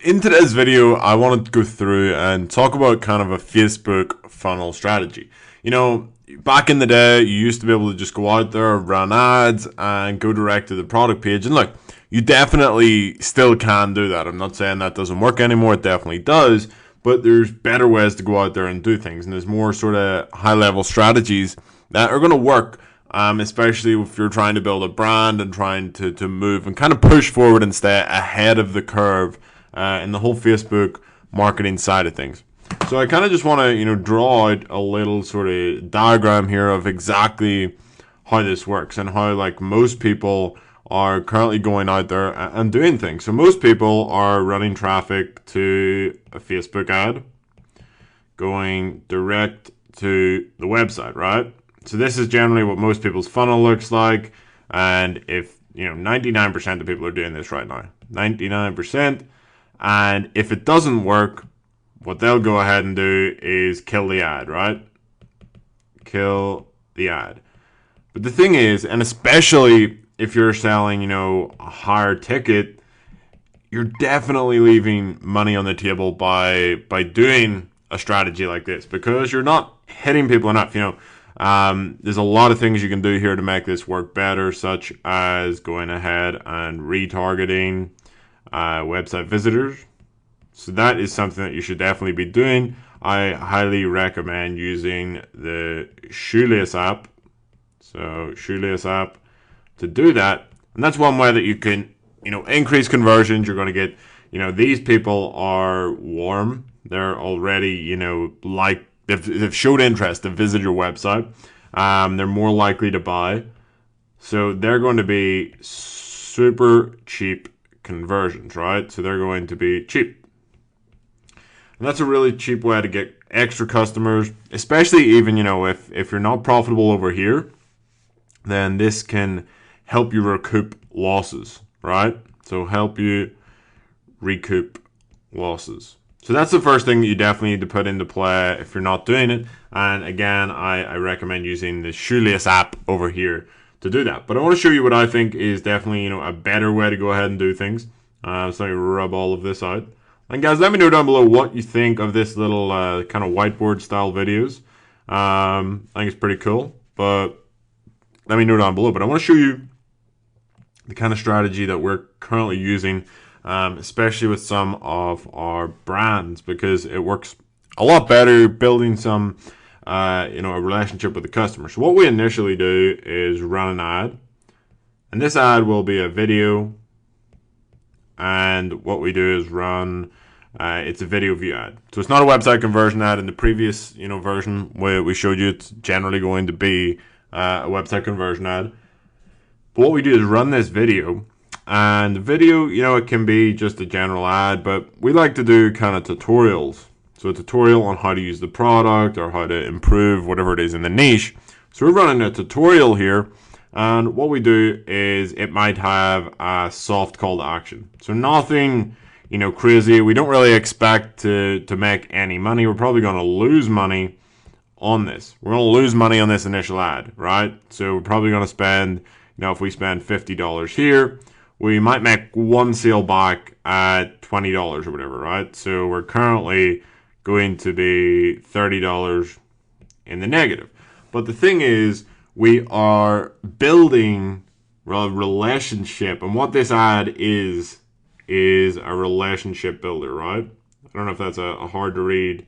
in today's video, I wanted to go through and talk about kind of a Facebook funnel strategy. You know, back in the day, you used to be able to just go out there, run ads, and go direct to the product page. And look, you definitely still can do that. I'm not saying that doesn't work anymore. It definitely does. But there's better ways to go out there and do things. And there's more sort of high-level strategies that are going to work. Especially if you're trying to build a brand and trying to move and kind of push forward and stay ahead of the curve in the whole Facebook marketing side of things. So I kind of just want to, draw out a little sort of diagram here of exactly how this works and how like most people are currently going out there and doing things. So most people are running traffic to a Facebook ad, going direct to the website, right? So this is generally what most people's funnel looks like. And if, 99% of people are doing this right now, 99%. And if it doesn't work, what they'll go ahead and do is kill the ad, right? Kill the ad. But the thing is, and especially if you're selling, a higher ticket, you're definitely leaving money on the table by doing a strategy like this because you're not hitting people enough, There's a lot of things you can do here to make this work better, such as going ahead and retargeting website visitors. So that is something that you should definitely be doing. I highly recommend using the Shoelace app. So Shoelace app to do that. And that's one way that you can, increase conversions. You're going to get, these people are warm. They're already, like, they've showed interest to visit your website. They're more likely to buy. So they're going to be super cheap conversions, right? So they're going to be cheap. And that's a really cheap way to get extra customers, especially even, if you're not profitable over here, then this can help you recoup losses, right? So help you recoup losses. So that's the first thing that you definitely need to put into play if you're not doing it. And again, I recommend using the Shoelace app over here to do that. But I want to show you what I think is definitely, a better way to go ahead and do things. So let me rub all of this out. And guys, let me know down below what you think of this little kind of whiteboard style videos. I think it's pretty cool, but let me know down below. But I want to show you the kind of strategy that we're currently using, especially with some of our brands, because it works a lot better building some, a relationship with the customer. So what we initially do is run an ad, and this ad will be a video. And what we do is run, it's a video view ad. So it's not a website conversion ad. In the previous, version where we showed you, it's generally going to be a website conversion ad. But what we do is run this video. And the video, it can be just a general ad, but we like to do kind of tutorials. So a tutorial on how to use the product or how to improve whatever it is in the niche. So we're running a tutorial here. And what we do is it might have a soft call to action. So nothing, crazy. We don't really expect to make any money. We're probably going to lose money on this. We're going to lose money on this initial ad, right? So we're probably going to spend, if we spend $50 here, we might make one sale back at $20 or whatever, right? So we're currently going to be $30 in the negative. But the thing is, we are building a relationship, and what this ad is a relationship builder, right? I don't know if that's a hard to read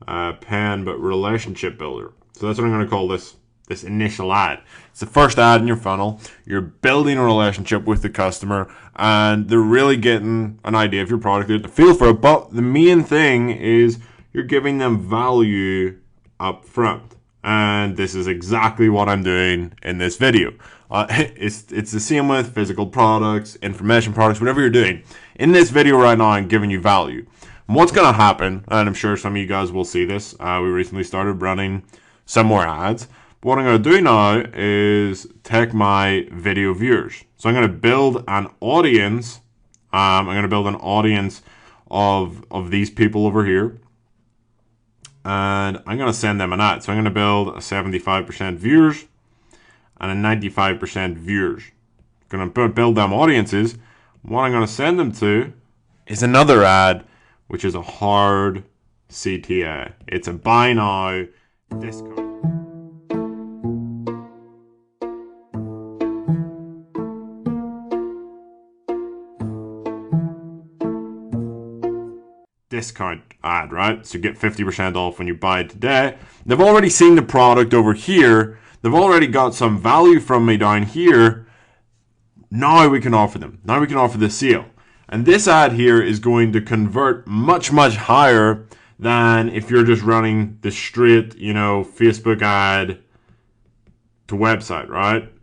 pen, but relationship builder. So that's what I'm going to call this initial ad. It's the first ad in your funnel. You're building a relationship with the customer, and they're really getting an idea of your product, a feel for it. But the main thing is you're giving them value up front. And this is exactly what I'm doing in this video. It's the same with physical products, information products, whatever you're doing. In this video right now, I'm giving you value. And what's going to happen, and I'm sure some of you guys will see this, we recently started running some more ads. But what I'm going to do now is take my video viewers. So I'm going to build an audience. I'm going to build an audience of these people over here. And I'm going to send them an ad. So I'm going to build a 75% viewers and a 95% viewers. I'm going to build them audiences. What I'm going to send them to is another ad, which is a hard CTA. It's a buy now discount. Discount ad, right? So get 50% off when you buy it today. They've already seen the product over here. They've already got some value from me down here. Now we can offer them. Now we can offer the sale. And this ad here is going to convert much, much higher than if you're just running the straight, Facebook ad to website, right?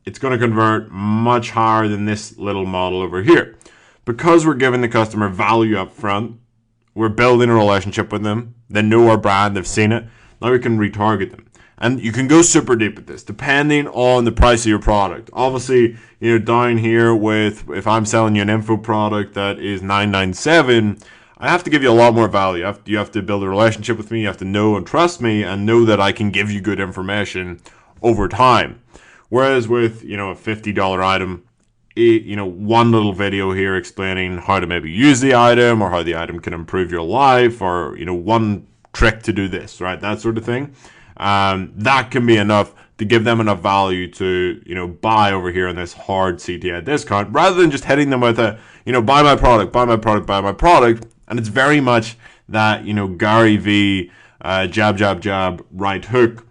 It's going to convert much higher than this little model over here. Because we're giving the customer value up front, we're building a relationship with them. They know our brand, they've seen it. Now we can retarget them. And you can go super deep with this, depending on the price of your product. Obviously, down here if I'm selling you an info product that is $9.97, I have to give you a lot more value. You have to build a relationship with me. You have to know and trust me and know that I can give you good information over time. Whereas with, a $50 item, one little video here explaining how to maybe use the item or how the item can improve your life or, one trick to do this, right? That sort of thing. That can be enough to give them enough value to, buy over here in this hard CTA discount rather than just hitting them with a, buy my product, buy my product, buy my product. And it's very much that, Gary V, jab, jab, jab, right hook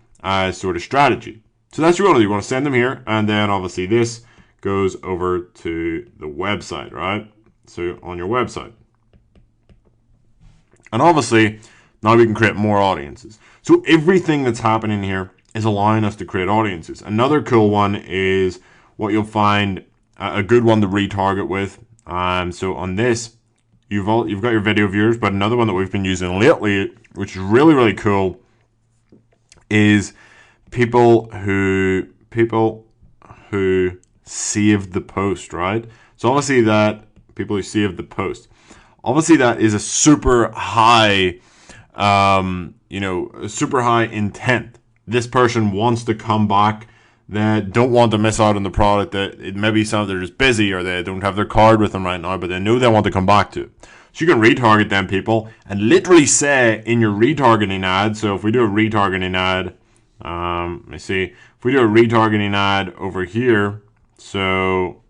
sort of strategy. So that's what you want to do. You want to send them here. And then obviously this goes over to the website, right? So on your website. And obviously, now we can create more audiences. So everything that's happening here is allowing us to create audiences. Another cool one is what you'll find a good one to retarget with. So on this, you've got your video viewers, but another one that we've been using lately, which is really, really cool, is people who saved the post, right? So obviously that people who saved the post, obviously that is a super high, super high intent. This person wants to come back. They don't want to miss out on the product. That it maybe they're just busy or they don't have their card with them right now, but they know they want to come back to it. So you can retarget them people and literally say in your retargeting ad. So if we do a retargeting ad, let me see. If we do a retargeting ad over here, so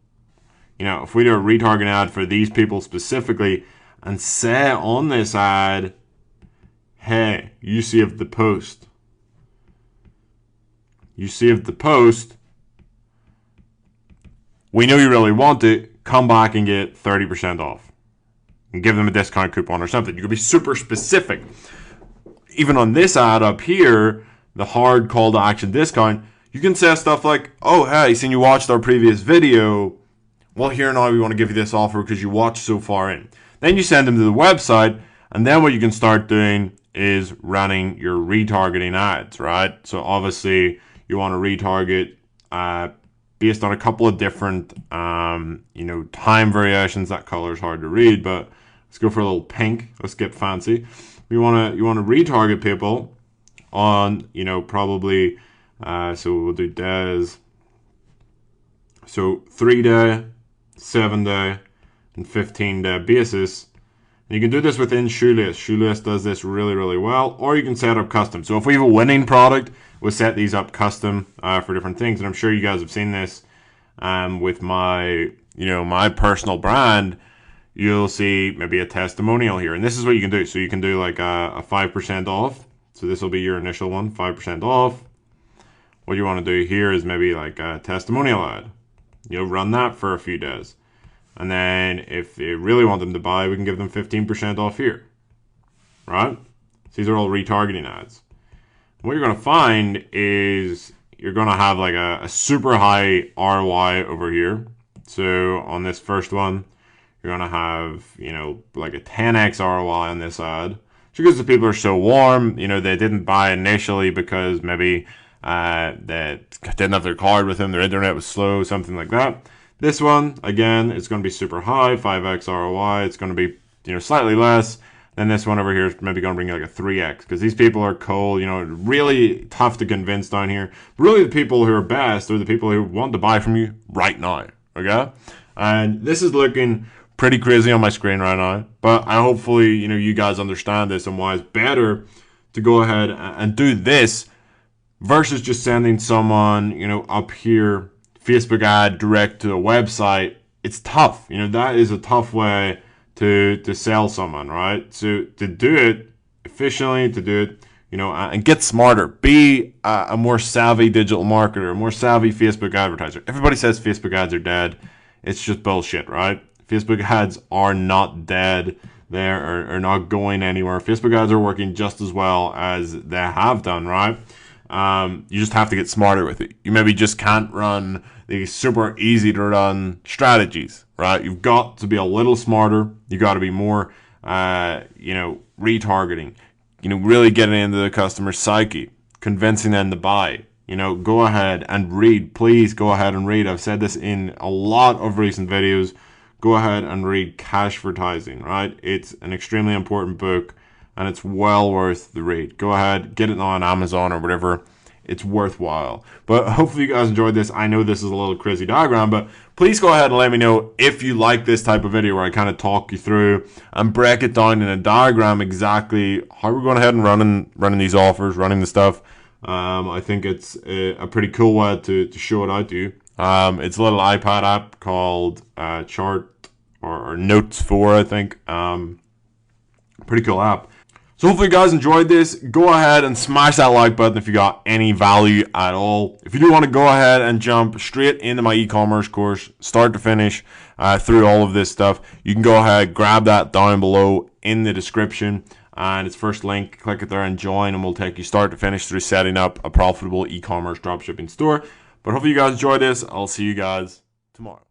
if we do a retargeting ad for these people specifically, and say on this ad, hey, you saved the post. You saved the post. We know you really want it. Come back and get 30% off. And give them a discount coupon or something. You could be super specific. Even on this ad up here, the hard call to action discount, you can say stuff like, oh, hey, seen you watched our previous video. Well, here now we want to give you this offer because you watched so far in. Then you send them to the website, and then what you can start doing is running your retargeting ads, right? So obviously you want to retarget based on a couple of different, time variations. That color is hard to read, but let's go for a little pink. Let's get fancy. You want to retarget people on, probably, so we'll do days. So 3-day, 7-day, and 15-day basis. And you can do this within Shoelace. Shoelace does this really, really well. Or you can set up custom. So if we have a winning product, we'll set these up custom for different things. And I'm sure you guys have seen this with my, my personal brand. You'll see maybe a testimonial here. And this is what you can do. So you can do like a 5% off. So this will be your initial one, 5% off. What you want to do here is maybe like a testimonial ad. You'll run that for a few days. And then if you really want them to buy, we can give them 15% off here. Right? So these are all retargeting ads. What you're going to find is you're going to have like a super high ROI over here. So on this first one, you're going to have, like a 10x ROI on this ad. Because the people are so warm, they didn't buy initially because maybe they didn't have their card with them, their internet was slow, something like that. This one, again, it's going to be super high, 5x ROI. It's going to be, slightly less. Then this one over here is maybe going to bring you like a 3x because these people are cold, really tough to convince down here. Really, the people who are best are the people who want to buy from you right now, okay? And this is looking pretty crazy on my screen right now, but I hopefully, you guys understand this and why it's better to go ahead and do this versus just sending someone, up here, Facebook ad direct to a website. It's tough. That is a tough way to sell someone, right? So to do it efficiently, to do it, and get smarter. Be a more savvy digital marketer, a more savvy Facebook advertiser. Everybody says Facebook ads are dead. It's just bullshit, right? Facebook ads are not dead. They are not going anywhere. Facebook ads are working just as well as they have done, right? You just have to get smarter with it. You maybe just can't run these super easy to run strategies, right? You've got to be a little smarter. You got to be more, retargeting. Really getting into the customer psyche, convincing them to buy. Go ahead and read. Please go ahead and read. I've said this in a lot of recent videos. Go ahead and read Cashvertising, right? It's an extremely important book, and it's well worth the read. Go ahead, get it on Amazon or whatever. It's worthwhile. But hopefully you guys enjoyed this. I know this is a little crazy diagram, but please go ahead and let me know if you like this type of video where I kind of talk you through and break it down in a diagram exactly how we're going ahead and running these offers, running the stuff. I think it's a pretty cool way to show it out to you. It's a little iPad app called Chart or Notes 4, I think. Pretty cool app. So hopefully you guys enjoyed this. Go ahead and smash that like button if you got any value at all. If you do want to go ahead and jump straight into my e-commerce course, start to finish, through all of this stuff, you can go ahead, grab that down below in the description. And its first link, click it there and join, and we'll take you start to finish through setting up a profitable e-commerce dropshipping store. But hopefully you guys enjoyed this. I'll see you guys tomorrow.